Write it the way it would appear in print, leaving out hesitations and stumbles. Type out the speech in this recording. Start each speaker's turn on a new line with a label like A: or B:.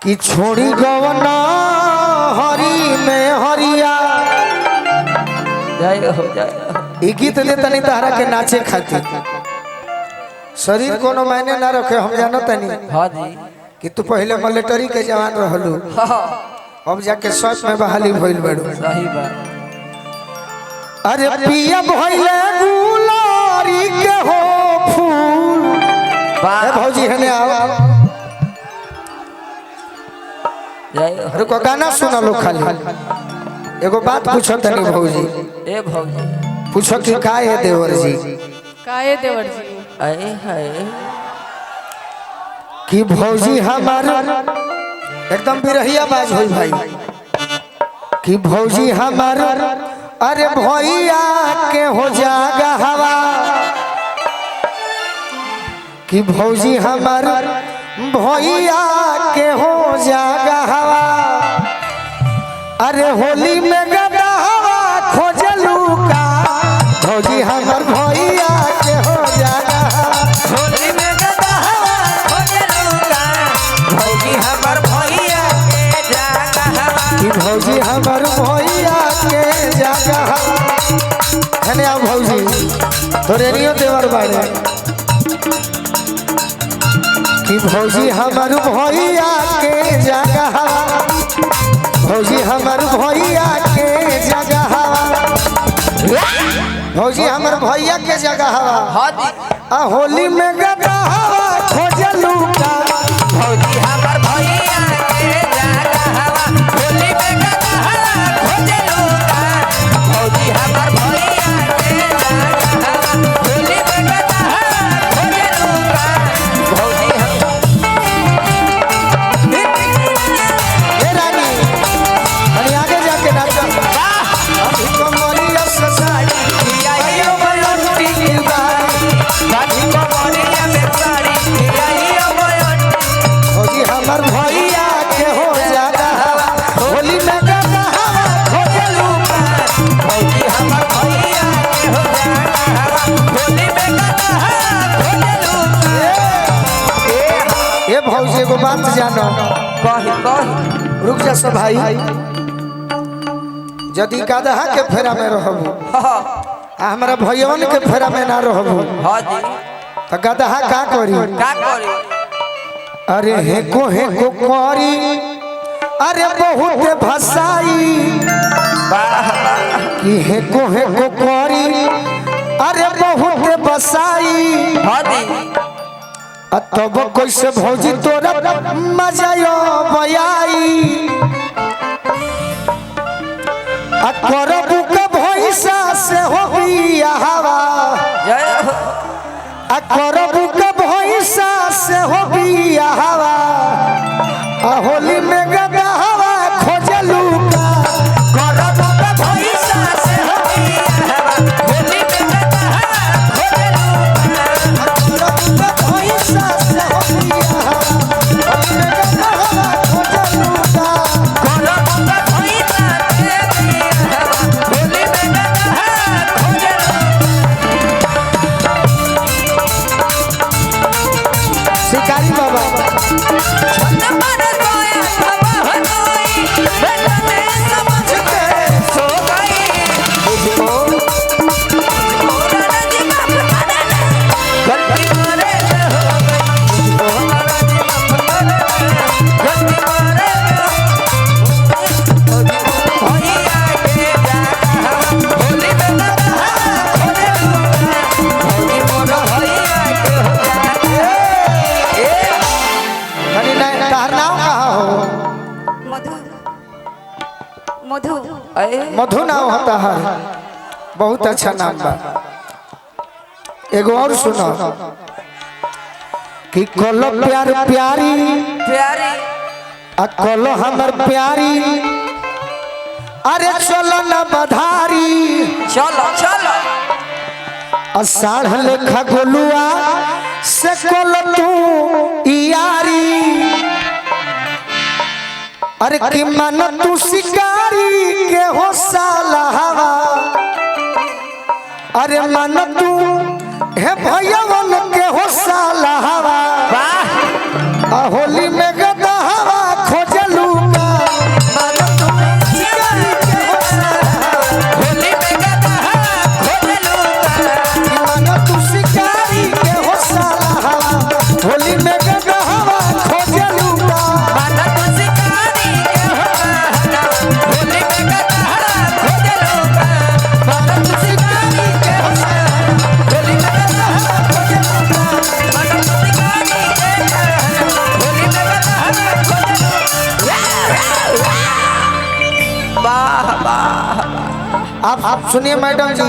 A: कि छोड़ी गवना हरी में हरिया
B: जय हो जय।
A: गीत दे तनी तहरा के नाचे खातिर शरीर कोनो मायने ना रखे हम जानो तनी।
B: हाँ जी
A: कि तू पहले मिलिट्री के जवान रहलू अब जाके सच में बहाली भइल बड़ू।
B: सही बात।
A: अरे पिया भइले गुलारी के हो फूल। ए भौजी हने आओ
B: जय हो।
A: रुको गाना सुना लो खाली। एगो बात पूछो तनी भौजी।
B: ए भौजी
A: पूछो कि का है देवर जी?
C: काहे देवर जी?
B: आए हाय
A: कि भौजी हमार एकदम बिरहिया बाज होई भाई। कि भौजी हमार अरे भैया के हो जागा हवा। कि भौजी हमार भैया के हो जागा हवा। अरे होली में गदा हवा खोजलू का। भौजी हमार भैया के हो जागा हवा।
B: होली में गदा हवा खोजलू का। भौजी हमर भैया के जागा हवा।
A: कि भौजी हमार भैया के जागा हवा। हने आ भौजी तोरे नियो देवर बाड़े। कि भौजी हमार भैया के जागा हवा। भौजी हमार भैया के जगह हवा। भौजी हमार भैया के जगह हवा।
B: हाँ जी
A: आ होली में गदा हवा खोजलू का।
B: भौजी हमर भैया के जागा हवा। होली में गदा हवा खोजलू का। भौजी हमर भैया के जागा हवा। होली में गदा हवा खोजलू का। भौजी
A: हे रानी अरे आगे जाके नाचो। अभी कमरिया ससाई आइयो बलंती की बारी।
B: बाजी को मोरिया में साड़ी आइयो बयन।
A: भौजी हमार भैया के हो जागा हवा। होली में गदा हवा खोजलू का।
B: भौजी हमर भैया के हो जागा हवा। होली में गदा हवा खोजलू का।
A: ये भौजी एगो बात जानो।
B: कही
A: रुक जा सब भाई। यदि गदहा के फेरा में रहबू आ हमारा भैयवन के फेरा में ना रहबू
B: हाँ जी
A: तो गदहा का करी?
B: का करी?
A: अरे हेको करी। अरे बहुत भसाई।
B: वाह वाह
A: कि हेको करी। अरे बहुत बसाई।
B: हाँ जी
A: आ तब कैसे भौजी तोरा मजायो बयाई। आ करबू के भैसा से हो बिया हवा।
B: जय हो
A: आ करबू के भैसा से हो बिया हवा। आ होली में गदा हवा खोजलू का।
B: करबू के भैसा से हो बिया हवा। होली में गदा हवा खोजलू का।
A: करबू के भैसा से हो बिया हवा। होली में गदा हवा खोजलू का।
B: करबू के भैसा से बिया हवा। होली में गदा हवा खोजलू।
A: शिकारी बाबा
B: छत पर सोया हवा हवाई। बेटा ने समझ के सो गई। मुझको मोरा जी माफ करे ना। गलती मारे हो गई। मोरा जी माफ करे ना। गलती मारे भैया के जागा हवा। होली में गदा हवा खोजलू का। भौजी मोरा भैया के हो जागा।
A: अरे नहीं तार नाम कहाँ हो?
C: मधु मधु
B: अरे
A: मधु नाम होता है। बहुत अच्छा नाम बा। एगो और सुनो कि कलो प्यार प्यारी।
B: प्यारी
A: आ कलो हमर प्यारी। अरे चलो न बधारी।
B: चलो चलो
A: अषाढ़ लेखा गोलुआ से कल तू यारी। अरे कि मन तू शिकारी के हो साला हवा। अरे मन तू हे भैयावन के हो साला हवा।
B: वाह
A: होली में गदा हवा खो आप सुनिए मैडम जी,